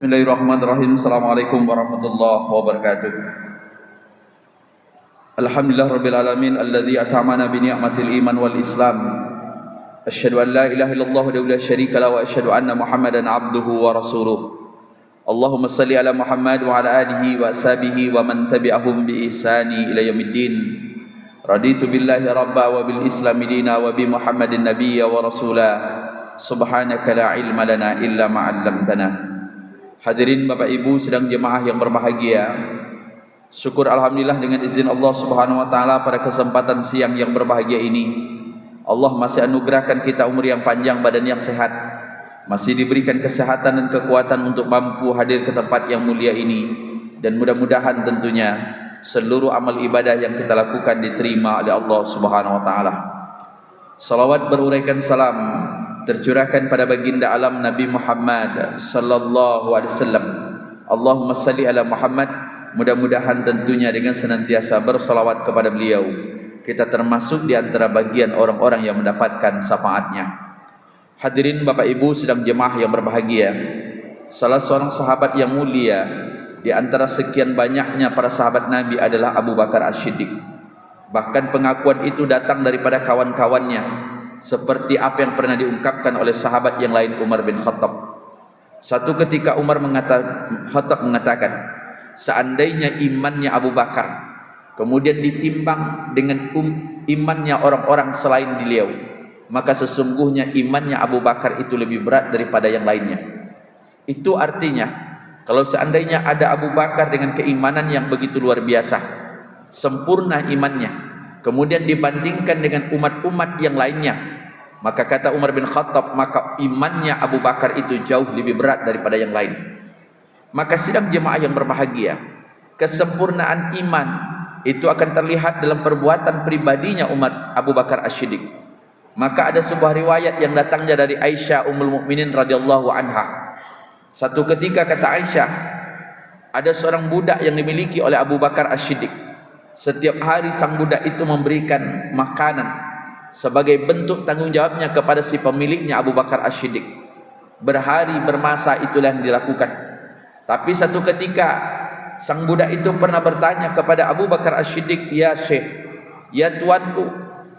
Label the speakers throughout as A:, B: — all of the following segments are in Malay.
A: Bismillahirrahmanirrahim. Assalamualaikum warahmatullahi wabarakatuh. Alhamdulillah rabbil alamin alladzi at'amana bi ni'matil iman wal islam. Asyhadu an la ilaha illallah wa la syarika lahu wa asyhadu anna Muhammadan abduhu wa rasuluh. Allahumma salli ala Muhammad wa ala alihi wa ashabihi wa man tabi'ahum bi ihsani ila yaumiddin. Raditu billahi rabba wa bil islami dina wa bi Muhammadin nabiyya wa rasula. Subhanaka la ilma lana illa ma 'allamtana. Hadirin Bapak Ibu sedang jemaah yang berbahagia, syukur alhamdulillah dengan izin Allah Subhanahu wa taala pada kesempatan siang yang berbahagia ini Allah masih anugerahkan kita umur yang panjang, badan yang sehat, masih diberikan kesehatan dan kekuatan untuk mampu hadir ke tempat yang mulia ini, dan mudah-mudahan tentunya seluruh amal ibadah yang kita lakukan diterima oleh Allah Subhanahu wa taala. Salawat beruraikan salam tercurahkan pada baginda alam Nabi Muhammad sallallahu alaihi wasallam. Allahumma salli ala Muhammad. Mudah-mudahan tentunya dengan senantiasa bersalawat kepada beliau, kita termasuk di antara bagian orang-orang yang mendapatkan syafaatnya. Hadirin Bapak Ibu sedang jemaah yang berbahagia, salah seorang sahabat yang mulia di antara sekian banyaknya para sahabat Nabi adalah Abu Bakar As-Siddiq. Bahkan pengakuan itu datang daripada kawan-kawannya, seperti apa yang pernah diungkapkan oleh sahabat yang lain, Umar bin Khattab. Satu ketika Khattab mengatakan, seandainya imannya Abu Bakar kemudian ditimbang dengan imannya orang-orang selain beliau, maka sesungguhnya imannya Abu Bakar itu lebih berat daripada yang lainnya. Itu artinya kalau seandainya ada Abu Bakar dengan keimanan yang begitu luar biasa, sempurna imannya, kemudian dibandingkan dengan umat-umat yang lainnya, maka kata Umar bin Khattab, maka imannya Abu Bakar itu jauh lebih berat daripada yang lain. Maka sidang jemaah yang berbahagia, kesempurnaan iman itu akan terlihat dalam perbuatan pribadinya umat Abu Bakar As-Siddiq. Maka ada sebuah riwayat yang datangnya dari Aisyah Ummul Mukminin radhiyallahu anha. Satu ketika kata Aisyah, ada seorang budak yang dimiliki oleh Abu Bakar As-Siddiq. Setiap hari sang budak itu memberikan makanan sebagai bentuk tanggung jawabnya kepada si pemiliknya, Abu Bakar As-Siddiq. Berhari bermasa itulah yang dilakukan. Tapi satu ketika sang budak itu pernah bertanya kepada Abu Bakar As-Siddiq, "Ya Syekh, ya tuanku,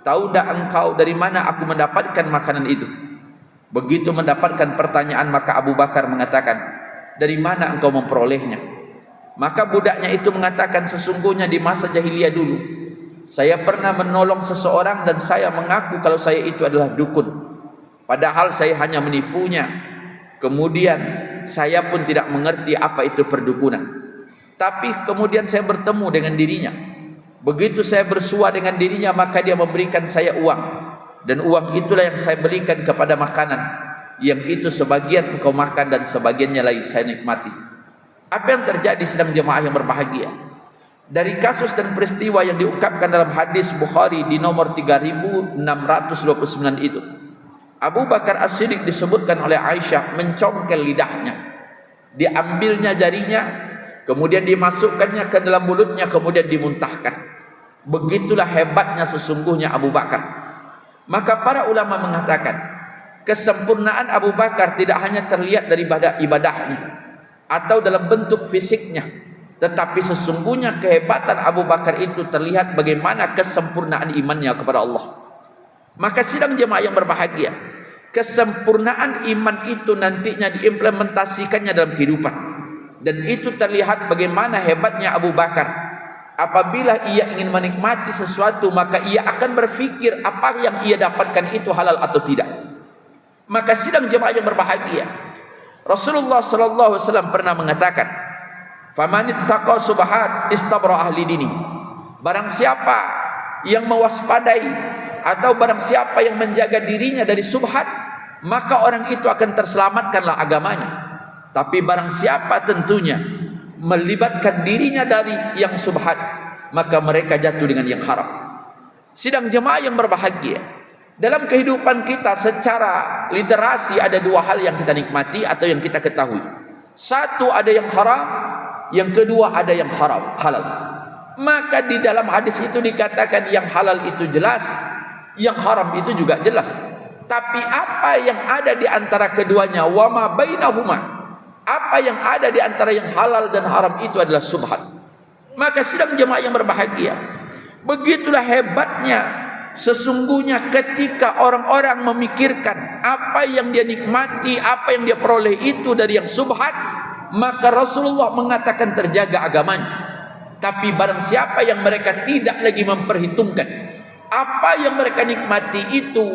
A: tahu tak engkau dari mana aku mendapatkan makanan itu?" Begitu mendapatkan pertanyaan, maka Abu Bakar mengatakan, "Dari mana engkau memperolehnya?" Maka budaknya itu mengatakan, "Sesungguhnya di masa jahiliyah dulu, saya pernah menolong seseorang dan saya mengaku kalau saya itu adalah dukun. Padahal saya hanya menipunya. Kemudian saya pun tidak mengerti apa itu perdukunan. Tapi kemudian saya bertemu dengan dirinya. Begitu saya bersua dengan dirinya, maka dia memberikan saya uang. Dan uang itulah yang saya belikan kepada makanan, yang itu sebagian engkau makan dan sebagiannya lagi saya nikmati." Apa yang terjadi sedang jemaah yang berbahagia? Dari kasus dan peristiwa yang diungkapkan dalam hadis Bukhari di nomor 3629 itu, Abu Bakar As-Siddiq disebutkan oleh Aisyah mencongkel lidahnya, diambilnya jarinya, kemudian dimasukkannya ke dalam mulutnya, kemudian dimuntahkan. Begitulah hebatnya sesungguhnya Abu Bakar. Maka para ulama mengatakan, kesempurnaan Abu Bakar tidak hanya terlihat dari ibadahnya atau dalam bentuk fisiknya, tetapi sesungguhnya kehebatan Abu Bakar itu terlihat bagaimana kesempurnaan imannya kepada Allah. Maka sidang jemaah yang berbahagia, kesempurnaan iman itu nantinya diimplementasikannya dalam kehidupan, dan itu terlihat bagaimana hebatnya Abu Bakar. Apabila ia ingin menikmati sesuatu, maka ia akan berfikir apa yang ia dapatkan itu halal atau tidak. Maka sidang jemaah yang berbahagia, Rasulullah sallallahu alaihi wasallam pernah mengatakan, "Faman ittaqa subhat istabra ahli dini." Barang siapa yang mewaspadai atau barang siapa yang menjaga dirinya dari subhat, maka orang itu akan terselamatkanlah agamanya. Tapi barang siapa tentunya melibatkan dirinya dari yang subhat, maka mereka jatuh dengan yang haram. Sidang jemaah yang berbahagia, dalam kehidupan kita secara literasi ada dua hal yang kita nikmati atau yang kita ketahui. Satu, ada yang haram, yang kedua ada yang halal. Maka di dalam hadis itu dikatakan yang halal itu jelas, yang haram itu juga jelas. Tapi apa yang ada di antara keduanya, wa ma bainahuma, Apa yang ada di antara yang halal dan haram itu adalah subhat. Maka sidang jemaah yang berbahagia, begitulah hebatnya sesungguhnya ketika orang-orang memikirkan apa yang dia nikmati, apa yang dia peroleh itu dari yang subhat, maka Rasulullah mengatakan terjaga agamanya. Tapi barang siapa yang mereka tidak lagi memperhitungkan apa yang mereka nikmati itu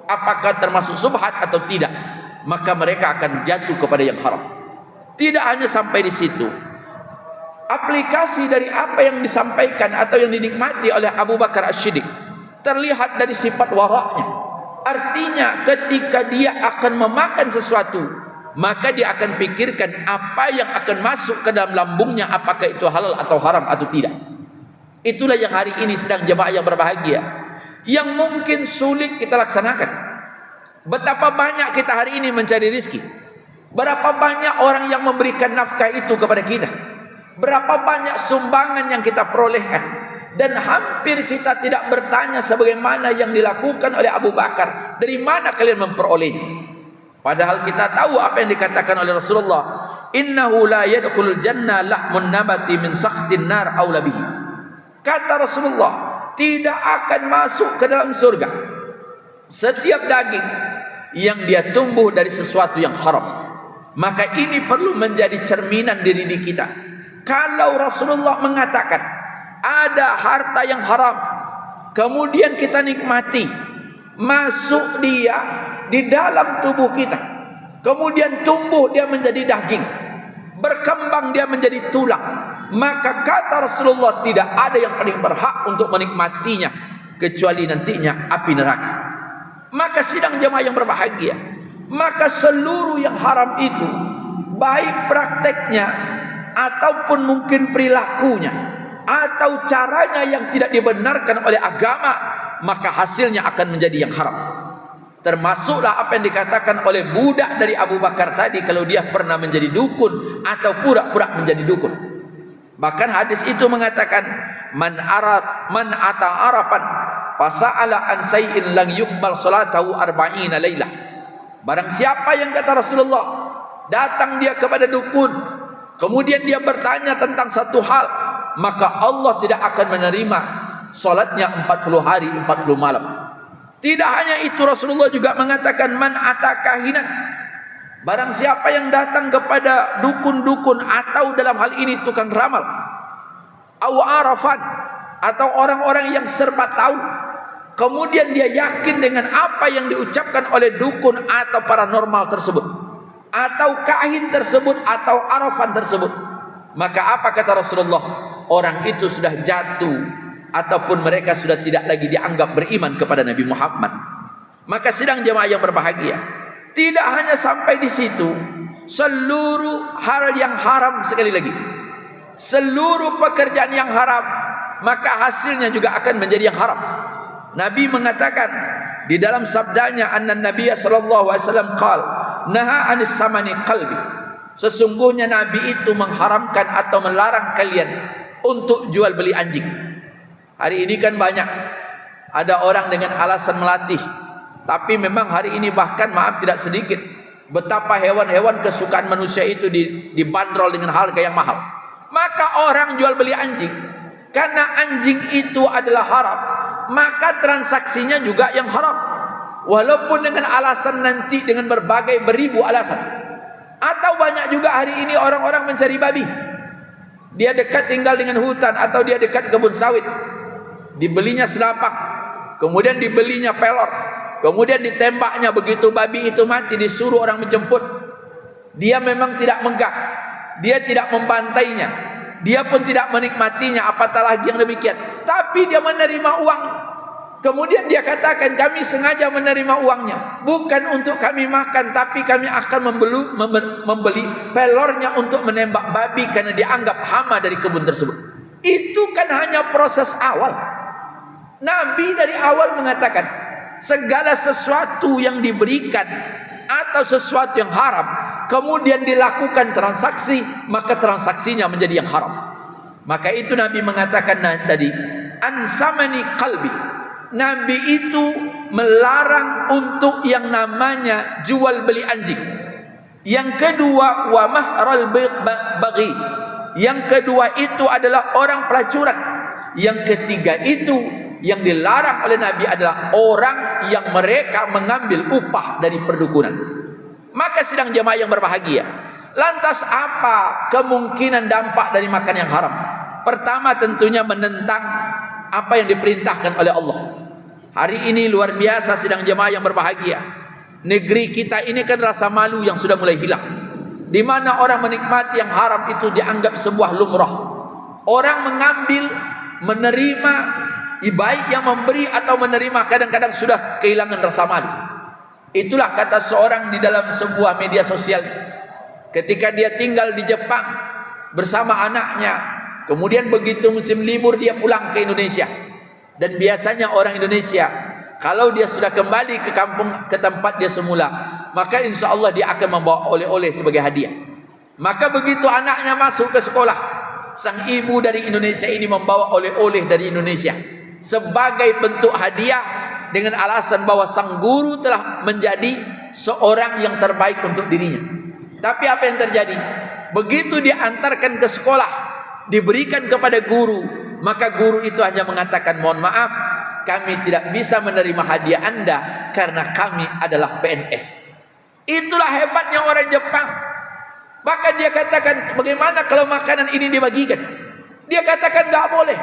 A: apakah termasuk subhat atau tidak, maka mereka akan jatuh kepada yang haram. Tidak hanya sampai di situ, aplikasi dari apa yang disampaikan atau yang dinikmati oleh Abu Bakar As-Siddiq terlihat dari sifat waraknya. Artinya ketika dia akan memakan sesuatu, maka dia akan pikirkan apa yang akan masuk ke dalam lambungnya, apakah itu halal atau haram atau tidak. Itulah yang hari ini sedang jemaah yang berbahagia, yang mungkin sulit kita laksanakan. Betapa banyak kita hari ini mencari rezeki, berapa banyak orang yang memberikan nafkah itu kepada kita, berapa banyak sumbangan yang kita perolehkan, dan hampir kita tidak bertanya sebagaimana yang dilakukan oleh Abu Bakar, dari mana kalian memperolehnya? Padahal kita tahu apa yang dikatakan oleh Rasulullah, innahu la yadkhulul jannah lahmun nabati min sakhtin nar aula bihi. Kata Rasulullah, tidak akan masuk ke dalam surga setiap daging yang dia tumbuh dari sesuatu yang haram. Maka ini perlu menjadi cerminan diri kita. Kalau Rasulullah mengatakan ada harta yang haram, kemudian kita nikmati, masuk dia di dalam tubuh kita, kemudian tumbuh dia menjadi daging, berkembang dia menjadi tulang, maka kata Rasulullah tidak ada yang paling berhak untuk menikmatinya kecuali nantinya api neraka. Maka sidang jemaah yang berbahagia, maka seluruh yang haram itu, baik prakteknya ataupun mungkin perilakunya atau caranya yang tidak dibenarkan oleh agama, maka hasilnya akan menjadi yang haram. Termasuklah apa yang dikatakan oleh budak dari Abu Bakar tadi, kalau dia pernah menjadi dukun atau pura-pura menjadi dukun. Bahkan hadis itu mengatakan, man ata arafan fasa'ala an say'in lang yuqbal salatahu arba'ina lailah. Barang siapa yang, kata Rasulullah, datang dia kepada dukun, kemudian dia bertanya tentang satu hal, maka Allah tidak akan menerima salatnya 40 hari 40 malam. Tidak hanya itu, Rasulullah juga mengatakan, man ata kahinan, barang siapa yang datang kepada dukun-dukun atau dalam hal ini tukang ramal, aw arafan, atau orang-orang yang serba tahu, kemudian dia yakin dengan apa yang diucapkan oleh dukun atau paranormal tersebut, atau kahin tersebut, atau arafan tersebut, maka apa kata Rasulullah? Orang itu sudah jatuh ataupun mereka sudah tidak lagi dianggap beriman kepada Nabi Muhammad. Maka sidang jemaah yang berbahagia, tidak hanya sampai di situ, seluruh hal yang haram, sekali lagi, seluruh pekerjaan yang haram, maka hasilnya juga akan menjadi yang haram. Nabi mengatakan di dalam sabdanya, anna Nabiya sallallahu alaihi wasallam qala naha anis samani qalbi, sesungguhnya Nabi itu mengharamkan atau melarang kalian untuk jual beli anjing. Hari ini kan banyak ada orang dengan alasan melatih, tapi memang hari ini bahkan maaf tidak sedikit betapa hewan-hewan kesukaan manusia itu dibanderol dengan harga yang mahal. Maka orang jual beli anjing, karena anjing itu adalah haram, maka transaksinya juga yang haram, walaupun dengan alasan nanti dengan berbagai beribu alasan. Atau banyak juga hari ini orang-orang mencari babi, dia dekat tinggal dengan hutan atau dia dekat kebun sawit, dibelinya selapak, kemudian dibelinya pelor, kemudian ditembaknya. Begitu babi itu mati, disuruh orang menjemput. Dia memang tidak megah, dia tidak membantainya, dia pun tidak menikmatinya, apatah lagi yang demikian, tapi dia menerima uang. Kemudian dia katakan, kami sengaja menerima uangnya bukan untuk kami makan, tapi kami akan membeli pelornya untuk menembak babi karena dianggap hama dari kebun tersebut. Itu kan hanya proses awal. Nabi dari awal mengatakan, segala sesuatu yang diberikan atau sesuatu yang haram, kemudian dilakukan transaksi, maka transaksinya menjadi yang haram. Maka itu Nabi mengatakan tadi, ansamani qalbi, Nabi itu melarang untuk yang namanya jual beli anjing. Yang kedua, wa mahral baghi. Yang kedua itu adalah orang pelacuran. Yang ketiga itu yang dilarang oleh Nabi adalah orang yang mereka mengambil upah dari perdukunan. Maka sidang jemaah yang berbahagia, lantas apa kemungkinan dampak dari makan yang haram? Pertama tentunya menentang apa yang diperintahkan oleh Allah. Hari ini luar biasa sidang jemaah yang berbahagia. Negeri kita ini kan rasa malu yang sudah mulai hilang, di mana orang menikmati yang haram itu dianggap sebuah lumrah. Orang mengambil, menerima, baik yang memberi atau menerima kadang-kadang sudah kehilangan rasa malu. Itulah kata seorang di dalam sebuah media sosial, ketika dia tinggal di Jepang bersama anaknya, kemudian begitu musim libur dia pulang ke Indonesia. Dan biasanya orang Indonesia kalau dia sudah kembali ke kampung, ke tempat dia semula, maka insya Allah dia akan membawa oleh-oleh sebagai hadiah. Maka begitu anaknya masuk ke sekolah, sang ibu dari Indonesia ini membawa oleh-oleh dari Indonesia sebagai bentuk hadiah, dengan alasan bahwa sang guru telah menjadi seorang yang terbaik untuk dirinya. Tapi apa yang terjadi? Begitu diantarkan ke sekolah, diberikan kepada guru, maka guru itu hanya mengatakan, mohon maaf, kami tidak bisa menerima hadiah Anda karena kami adalah PNS. Itulah hebatnya orang Jepang. Bahkan dia katakan, bagaimana kalau makanan ini dibagikan? Dia katakan tidak boleh.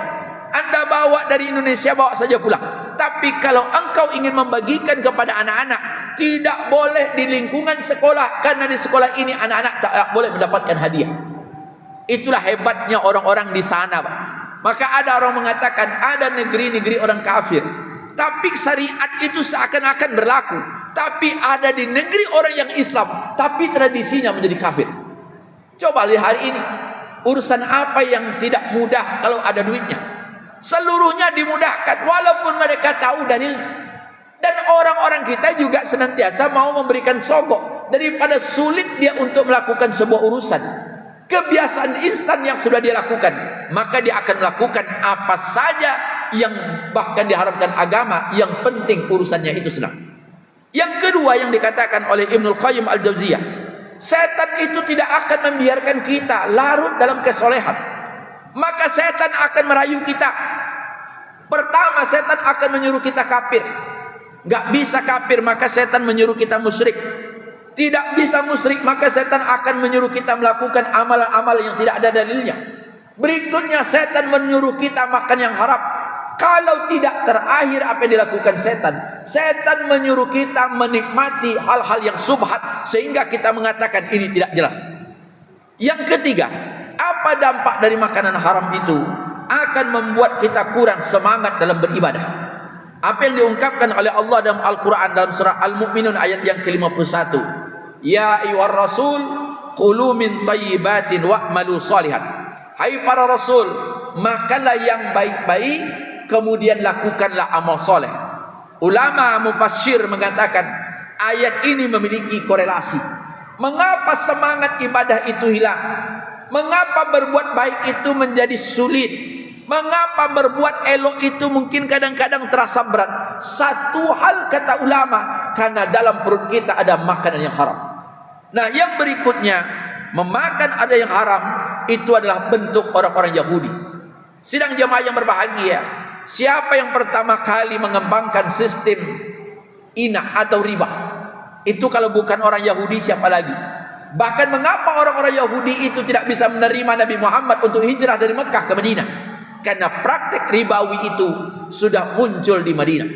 A: Anda bawa dari Indonesia, bawa saja pulang. Tapi kalau engkau ingin membagikan kepada anak-anak, tidak boleh di lingkungan sekolah, karena di sekolah ini anak-anak tak boleh mendapatkan hadiah. Itulah hebatnya orang-orang di sana, Pak. Maka ada orang mengatakan ada negeri-negeri orang kafir, tapi syariat itu seakan-akan berlaku. Tapi ada di negeri orang yang Islam, tapi tradisinya menjadi kafir. Coba lihat hari ini, urusan apa yang tidak mudah kalau ada duitnya? Seluruhnya dimudahkan, walaupun mereka tahu dalilnya. Dan orang-orang kita juga senantiasa mau memberikan sogok, daripada sulit dia untuk melakukan sebuah urusan. Kebiasaan instan yang sudah dia lakukan, maka dia akan melakukan apa saja yang bahkan diharamkan agama, yang penting urusannya itu senang. Yang kedua yang dikatakan oleh Ibnul Qayyim Al-Jauziyah, setan itu tidak akan membiarkan kita larut dalam kesolehan, maka setan akan merayu kita. Pertama, setan akan menyuruh kita kafir. Gak bisa kafir, maka setan menyuruh kita musyrik. Tidak bisa musyrik, maka setan akan menyuruh kita melakukan amalan-amalan yang tidak ada dalilnya. Berikutnya, setan menyuruh kita makan yang haram. Kalau tidak, terakhir apa yang dilakukan setan? Setan menyuruh kita menikmati hal-hal yang subhat, sehingga kita mengatakan ini tidak jelas. Yang ketiga, apa dampak dari makanan haram itu? Akan membuat kita kurang semangat dalam beribadah. Apa yang diungkapkan oleh Allah dalam Al-Quran dalam surah Al-Mu'minun ayat yang ke-51. Ya ayyuhar rasul qulu min thayyibatin wa'malu shalihan. Hai para rasul, makanlah yang baik-baik, kemudian lakukanlah amal soleh. Ulama mufassir mengatakan ayat ini memiliki korelasi. Mengapa semangat ibadah itu hilang? Mengapa berbuat baik itu menjadi sulit? Mengapa berbuat elok itu mungkin kadang-kadang terasa berat? Satu hal kata ulama, karena dalam perut kita ada makanan yang haram. Nah, yang berikutnya, memakan ada yang haram itu adalah bentuk orang-orang Yahudi. Sidang jemaah yang berbahagia, siapa yang pertama kali mengembangkan sistem inak atau riba? Itu kalau bukan orang Yahudi, siapa lagi? Bahkan mengapa orang-orang Yahudi itu tidak bisa menerima Nabi Muhammad untuk hijrah dari Mekah ke Madinah? Karena praktek ribawi itu sudah muncul di Madinah.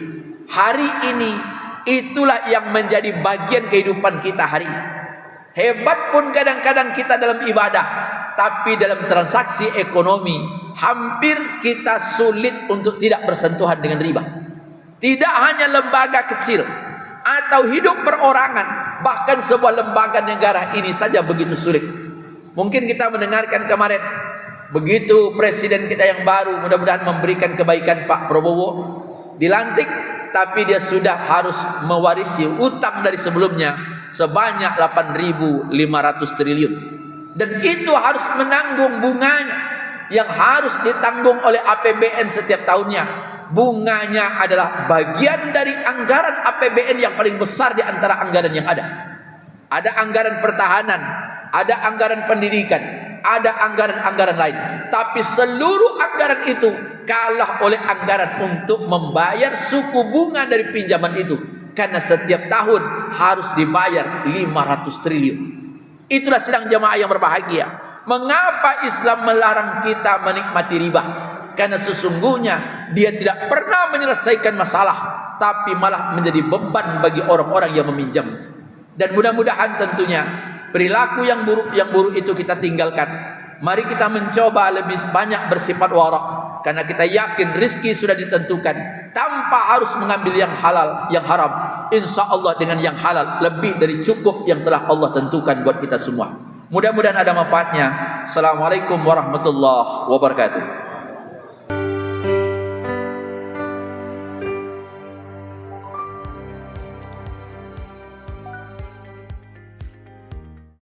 A: Hari ini itulah yang menjadi bagian kehidupan kita hari ini. Hebat pun kadang-kadang kita dalam ibadah, tapi dalam transaksi ekonomi hampir kita sulit untuk tidak bersentuhan dengan riba. Tidak hanya lembaga kecil atau hidup perorangan, bahkan sebuah lembaga negara ini saja begitu sulit. Mungkin kita mendengarkan kemarin, begitu presiden kita yang baru, mudah-mudahan memberikan kebaikan, Pak Prabowo dilantik, tapi dia sudah harus mewarisi utang dari sebelumnya sebanyak 8.500 triliun. Dan itu harus menanggung bunganya yang harus ditanggung oleh APBN setiap tahunnya. Bunganya adalah bagian dari anggaran APBN yang paling besar di antara anggaran yang ada. ada anggaran pertahanan, ada anggaran pendidikan, ada anggaran-anggaran lain. Tapi seluruh anggaran itu kalah oleh anggaran untuk membayar suku bunga dari pinjaman itu. Karena setiap tahun harus dibayar 500 triliun. Itulah sidang jamaah yang berbahagia. Mengapa Islam melarang kita menikmati riba? Karena sesungguhnya dia tidak pernah menyelesaikan masalah, tapi malah menjadi beban bagi orang-orang yang meminjam. Dan mudah-mudahan tentunya perilaku yang buruk itu kita tinggalkan. Mari kita mencoba lebih banyak bersifat warak, karena kita yakin rizki sudah ditentukan tanpa harus mengambil yang halal, yang haram. Insya Allah dengan yang halal lebih dari cukup yang telah Allah tentukan buat kita semua. Mudah-mudahan ada manfaatnya. Assalamualaikum warahmatullahi wabarakatuh.